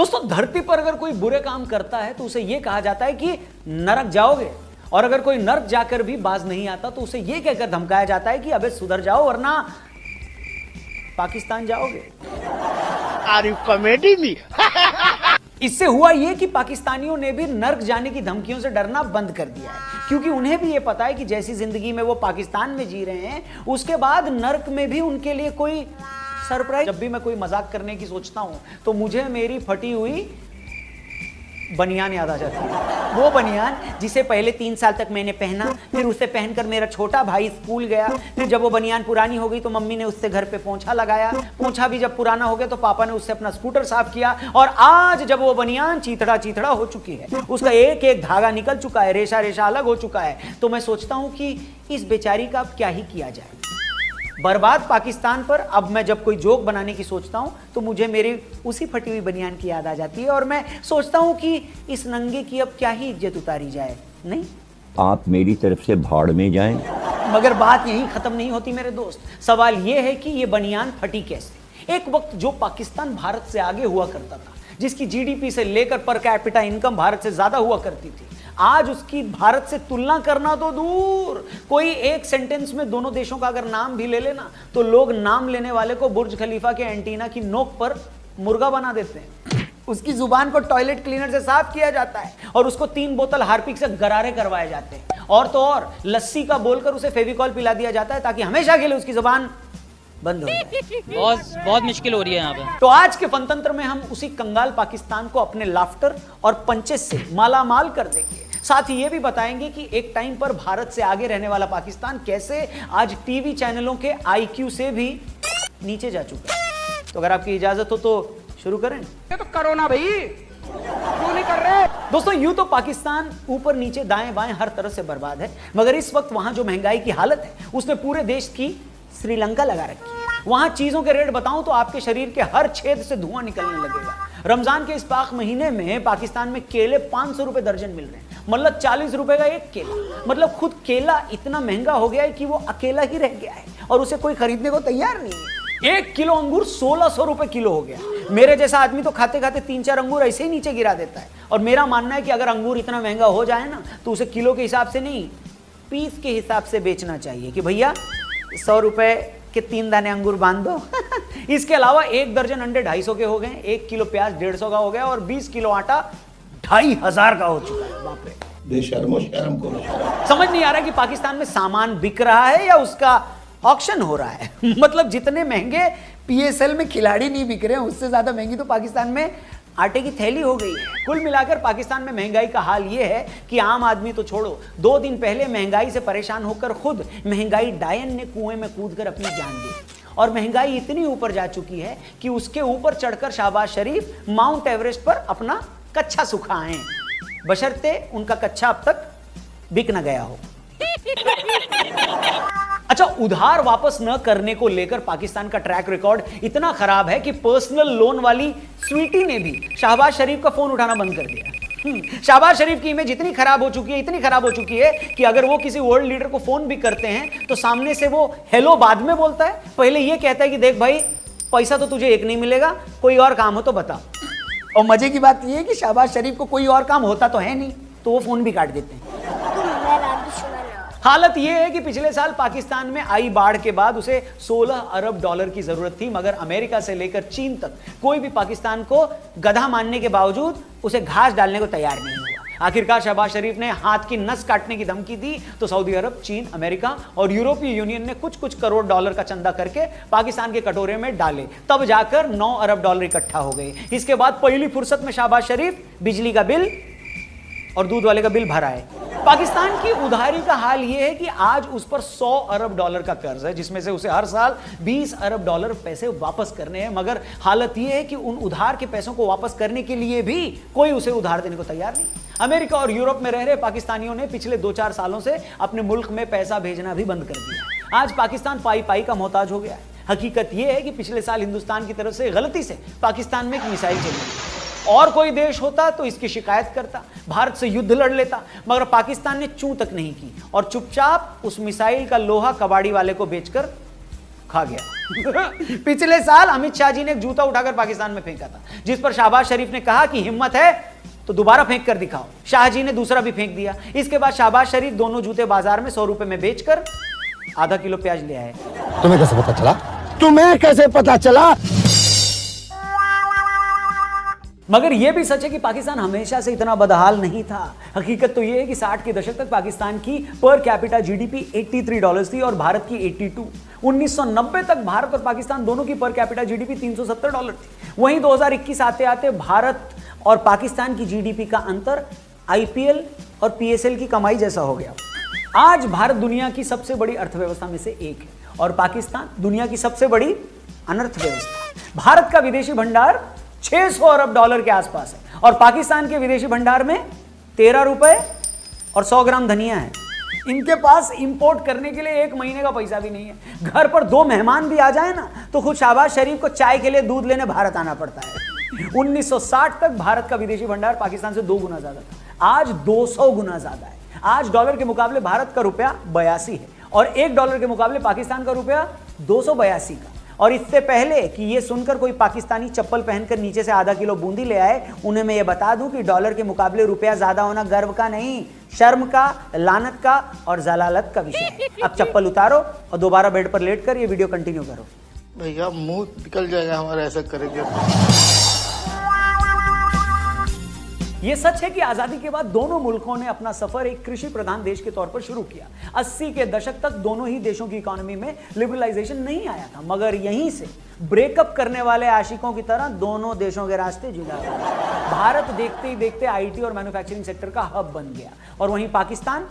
दोस्तों, धरती पर अगर कोई बुरे काम करता है तो उसे यह कहा जाता है कि नरक जाओगे, और अगर कोई नरक जाकर भी बाज नहीं आता तो उसे यह कहकर धमकाया जाता है कि अबे सुधर जाओ वरना पाकिस्तान जाओगे। Are you comedy me? इससे हुआ यह कि पाकिस्तानियों ने भी नर्क जाने की धमकियों से डरना बंद कर दिया है, क्योंकि उन्हें भी यह पता है कि जैसी जिंदगी में वो पाकिस्तान में जी रहे हैं उसके बाद नर्क में भी उनके लिए कोई सरप्राइज। जब भी मैं कोई मजाक करने की सोचता हूं तो मुझे मेरी फटी हुई बनियान याद आ जाती है। वो बनियान जिसे पहले 3 साल तक मैंने पहना, फिर उसे पहनकर मेरा छोटा भाई स्कूल गया, फिर जब वो बनियान पुरानी हो गई तो मम्मी ने उससे घर पे पोंछा लगाया, पोंछा भी जब पुराना हो गया तो पापा ने उससे अपना स्कूटर साफ किया, और आज जब वो बनियान चीथड़ा चीथड़ा हो चुकी है, उसका एक एक धागा निकल चुका है, रेशा रेशा अलग हो चुका है, तो मैं सोचता हूं कि इस बेचारी का अब क्या ही किया जाए। बर्बाद पाकिस्तान पर अब मैं जब कोई जोक बनाने की सोचता हूं तो मुझे मेरी उसी फटी हुई बनियान की याद आ जाती है, और मैं सोचता हूं कि इस नंगे की अब क्या ही इज्जत उतारी जाए। नहीं, आप मेरी तरफ से भाड़ में जाएं। मगर बात यही खत्म नहीं होती मेरे दोस्त। सवाल यह है कि यह बनियान फटी कैसे। एक वक्त जो पाकिस्तान भारत से आगे हुआ करता था, जिसकी जीडीपी से लेकर पर कैपिटा इनकम भारत से ज्यादा हुआ करती थी, आज उसकी भारत से तुलना करना तो दूर, कोई एक सेंटेंस में दोनों देशों का अगर नाम भी ले लेना तो लोग नाम लेने वाले को बुर्ज खलीफा के एंटीना की नोक पर मुर्गा बना देते हैं। उसकी जुबान को टॉयलेट क्लीनर से साफ किया जाता है और उसको 3 बोतल हार्पिक से गरारे करवाए जाते हैं, और तो और लस्सी का बोलकर उसे फेविकॉल पिला दिया जाता है ताकि हमेशा के लिए उसकी जुबान बंद हो जाए। बहुत मुश्किल हो रही है यहाँ पे। तो आज के फनतंत्र में हम उसी कंगाल पाकिस्तान को अपने लाफ्टर और पंचेस से मालामाल कर देंगे। साथ ही ये भी बताएंगे कि एक टाइम पर भारत से आगे रहने वाला पाकिस्तान कैसे आज टीवी चैनलों के आईक्यू से भी नीचे जा चुका है। तो अगर आपकी इजाजत हो तो शुरू करें। ये तो करो ना भाई, क्यों नहीं कर रहे? दोस्तों, यूं तो पाकिस्तान ऊपर नीचे दाएं बाएं हर तरह से बर्बाद है, मगर इस वक्त वहां जो महंगाई की हालत है उसने पूरे देश की श्रीलंका लगा रखी है। वहां चीजों के रेट बताऊं तो आपके शरीर के हर छेद से धुआं निकलने लगेगा। रमजान के इस पाक महीने में पाकिस्तान में केले 500 रुपए दर्जन मिल रहे हैं, मतलब 40 रुपए का एक केला। मतलब खुद केला इतना महंगा हो गया है कि वो अकेला ही रह गया है और उसे कोई खरीदने को तैयार नहीं है। 1 किलो अंगूर 1600 रुपए किलो हो गया। मेरे जैसा आदमी तो खाते खाते 3-4 अंगूर ऐसे ही नीचे गिरा देता है, और मेरा मानना है कि अगर अंगूर इतना महंगा हो जाए ना तो उसे किलो के हिसाब से नहीं, पीस के हिसाब से बेचना चाहिए कि भैया 100 रुपए के 3 दाने अंगूर बांध दो। इसके अलावा 1 दर्जन अंडे 250 के हो गए, 1 किलो प्याज 150 का हो गया, और 20 किलो आटा 2500 का हो चुका है। बाप रे, बेशर्मो शर्म करो शर्म। समझ नहीं आ रहा कि पाकिस्तान में सामान बिक रहा है या उसका ऑक्शन हो रहा है। मतलब जितने महंगे पीएसएल में खिलाड़ी नहीं बिक रहे हैं, उससे ज्यादा महंगी तो पाकिस्तान में आटे की थैली हो गई है। कुल मिलाकर पाकिस्तान में महंगाई का हाल यह है कि आम आदमी तो छोड़ो, 2 दिन पहले महंगाई से परेशान होकर खुद महंगाई डायन ने कुएं में कूदकर अपनी जान दी, और महंगाई इतनी ऊपर जा चुकी है कि उसके ऊपर चढ़कर शहबाज शरीफ माउंट एवरेस्ट पर अपना कच्चा सुखाएं, बशर्ते उनका कच्चा अब तक बिक न गया हो। अच्छा, उधार वापस न करने को लेकर पाकिस्तान का ट्रैक रिकॉर्ड इतना खराब है कि पर्सनल लोन वाली स्वीटी ने भी शहबाज शरीफ का फोन उठाना बंद कर दिया। शहबाज शरीफ की इमेज इतनी खराब हो चुकी है कि अगर वो किसी वर्ल्ड लीडर को फोन भी करते हैं तो सामने से वो हेलो बाद में बोलता है, पहले ये कहता है कि देख भाई, पैसा तो तुझे एक नहीं मिलेगा, कोई और काम हो तो बता। और मजे की बात यह है कि शहबाज शरीफ को कोई और काम होता तो है नहीं, तो वो फोन भी काट देते हैं। हालत यह है कि पिछले साल पाकिस्तान में आई बाढ़ के बाद उसे 16 अरब डॉलर की जरूरत थी, मगर अमेरिका से लेकर चीन तक कोई भी पाकिस्तान को गधा मानने के बावजूद उसे घास डालने को तैयार नहीं हुआ। आखिरकार शहबाज शरीफ ने हाथ की नस काटने की धमकी दी तो सऊदी अरब, चीन, अमेरिका और यूरोपीय यूनियन ने कुछ करोड़ डॉलर का चंदा करके पाकिस्तान के कटोरे में डाले, तब जाकर 9 अरब डॉलर इकट्ठा हो गए। इसके बाद पहली फुर्सत में शहबाज शरीफ बिजली का बिल और दूध वाले का बिल भराए। पाकिस्तान की उधारी का हाल यह है कि आज उस पर 100 अरब डॉलर का कर्ज है, जिसमें से उसे हर साल 20 अरब डॉलर पैसे वापस करने हैं, मगर हालत यह है कि उन उधार के पैसों को वापस करने के लिए भी कोई उसे उधार देने को तैयार नहीं। अमेरिका और यूरोप में रह रहे पाकिस्तानियों ने पिछले 2-4 सालों से अपने मुल्क में पैसा भेजना भी बंद कर दिया। आज पाकिस्तान पाई का मोहताज हो गया है। हकीकत यह है कि पिछले साल हिंदुस्तान की तरफ से गलती से पाकिस्तान में एक मिसाइल चली, और कोई देश होता तो इसकी शिकायत करता, भारत से युद्ध लड़ लेता, मगर पाकिस्तान ने चूं तक नहीं की और चुपचाप उस मिसाइल का लोहा कबाड़ी वाले को बेचकर खा गया। पिछले साल अमित शाह जी ने एक जूता उठाकर पाकिस्तान में फेंका था, जिस पर शहबाज शरीफ ने कहा कि हिम्मत है तो दोबारा फेंक कर दिखाओ। शाह जी ने दूसरा भी फेंक दिया। इसके बाद शहबाज शरीफ दोनों जूते बाजार में 100 रुपए में बेचकर आधा किलो प्याज ले आए। तुम्हें कैसे पता चला? तुम्हें कैसे पता चला? मगर यह भी सच है कि पाकिस्तान हमेशा से इतना बदहाल नहीं था। हकीकत तो यह है कि 60 के दशक तक पाकिस्तान की पर कैपिटा जीडीपी $83 थी और भारत की 82। 1990 तक भारत और पाकिस्तान दोनों की पर कैपिटा जीडीपी $370 थी। वहीं 2021 आते आते भारत और पाकिस्तान की जीडीपी का अंतर आईपीएल और पीएसएल की कमाई जैसा हो गया। आज भारत दुनिया की सबसे बड़ी अर्थव्यवस्था में से एक है और पाकिस्तान दुनिया की सबसे बड़ी अनर्थव्यवस्था। भारत का विदेशी भंडार $600 अरब के आसपास है और पाकिस्तान के विदेशी भंडार में 13 रुपए और 100 ग्राम धनिया है। इनके पास इंपोर्ट करने के लिए 1 महीने का पैसा भी नहीं है। घर पर 2 मेहमान भी आ जाए ना तो खुद शहबाज शरीफ को चाय के लिए दूध लेने भारत आना पड़ता है। 1960 तक भारत का विदेशी भंडार पाकिस्तान से 2 गुना ज्यादा था, आज 200 गुना ज्यादा है। आज डॉलर के मुकाबले भारत का रुपया 82 है और $1 के मुकाबले पाकिस्तान का रुपया 282 का। और इससे पहले कि ये सुनकर कोई पाकिस्तानी चप्पल पहनकर नीचे से आधा किलो बूंदी ले आए, उन्हें मैं ये बता दूं कि डॉलर के मुकाबले रुपया ज्यादा होना गर्व का नहीं, शर्म का, लानत का और जलालत का विषय है। अब चप्पल उतारो और दोबारा बेड पर लेटकर ये वीडियो कंटिन्यू करो। भैया मुंह निकल जाएगा हमारा ऐसा करेंगे। यह सच है कि आजादी के बाद दोनों मुल्कों ने अपना सफर एक कृषि प्रधान देश के तौर पर शुरू किया। 80 के दशक तक दोनों ही देशों की इकोनॉमी में लिबरलाइजेशन नहीं आया था, मगर यहीं से ब्रेकअप करने वाले आशिकों की तरह दोनों देशों के रास्ते जुदा गए। भारत देखते ही देखते आईटी और मैन्युफैक्चरिंग सेक्टर का हब बन गया और वहीं पाकिस्तान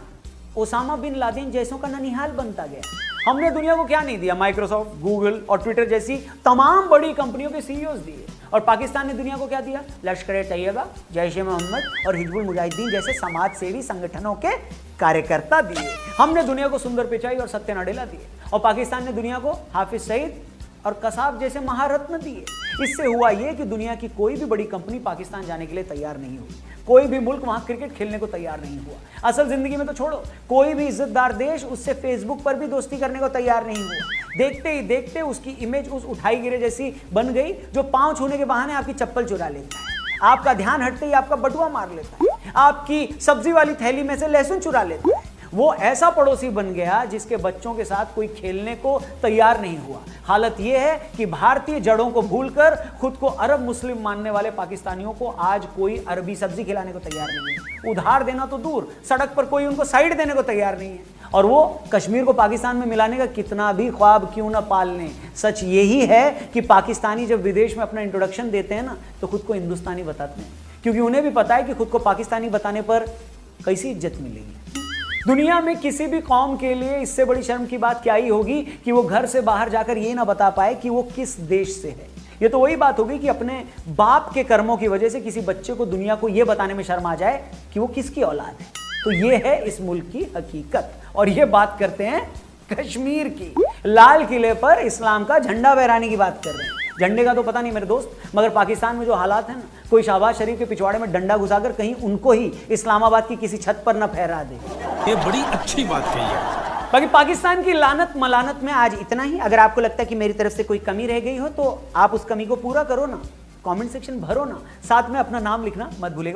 ओसामा बिन लादेन जैसों का ननिहाल बनता गया। हमने दुनिया को क्या नहीं दिया? माइक्रोसॉफ्ट, गूगल और ट्विटर जैसी तमाम बड़ी कंपनियों के सीईओज दिए। और पाकिस्तान ने दुनिया को क्या दिया? लश्कर-ए-तैयबा, जैश-ए-मोहम्मद और हिजबुल मुजाहिदीन जैसे समाज सेवी संगठनों के कार्यकर्ता दिए। हमने दुनिया को सुंदर पिचाई और सत्य नाडेला दिए और पाकिस्तान ने दुनिया को हाफिज सईद और कसाब जैसे महारत्न दिए। इससे हुआ यह कि दुनिया की कोई भी बड़ी कंपनी पाकिस्तान जाने के लिए तैयार नहीं हुई। कोई भी मुल्क वहां क्रिकेट खेलने को तैयार नहीं हुआ। असल जिंदगी में तो छोड़ो, कोई भी इज्जतदार देश उससे फेसबुक पर भी दोस्ती करने को तैयार नहीं हुआ। देखते ही देखते उसकी इमेज उस उठाई गिरे जैसी बन गई जो पांव छूने के बहाने आपकी चप्पल चुरा लेता है, आपका ध्यान हटते ही आपका बटुआ मार लेता है, आपकी सब्जी वाली थैली में से लहसुन चुरा लेता है। वो ऐसा पड़ोसी बन गया जिसके बच्चों के साथ कोई खेलने को तैयार नहीं हुआ। हालत यह है कि भारतीय जड़ों को भूलकर खुद को अरब मुस्लिम मानने वाले पाकिस्तानियों को आज कोई अरबी सब्जी खिलाने को तैयार नहीं है। उधार देना तो दूर, सड़क पर कोई उनको साइड देने को तैयार नहीं है। और वो कश्मीर को पाकिस्तान में मिलाने का कितना भी ख्वाब क्यों ना पाल लें, सच यही है कि पाकिस्तानी जब विदेश में अपना इंट्रोडक्शन देते हैं ना तो खुद को हिंदुस्तानी बताते हैं, क्योंकि उन्हें भी पता है कि खुद को पाकिस्तानी बताने पर कैसी इज्जत मिलेगी। दुनिया में किसी भी कौम के लिए इससे बड़ी शर्म की बात क्या ही होगी कि वो घर से बाहर जाकर ये ना बता पाए कि वो किस देश से है। ये तो वही बात होगी कि अपने बाप के कर्मों की वजह से किसी बच्चे को दुनिया को ये बताने में शर्म आ जाए कि वो किसकी औलाद है। तो ये है इस मुल्क की हकीकत। और ये बात करते हैं कश्मीर की। लाल किले पर इस्लाम का झंडा फहराने की बात कर रहे हैं। झंडे का तो पता नहीं मेरे दोस्त, मगर पाकिस्तान में जो हालात हैं ना, कोई शहबाज शरीफ के पिछवाड़े में डंडा घुसाकर कहीं उनको ही इस्लामाबाद की किसी छत पर न फहरा दे। ये बड़ी अच्छी बात कही है। बाकी पाकिस्तान की लानत मलानत में आज इतना ही। अगर आपको लगता है कि मेरी तरफ से कोई कमी रह गई हो तो आप उस कमी को पूरा करो ना, कमेंट सेक्शन भरो ना, साथ में अपना नाम लिखना मत भूलिएगा।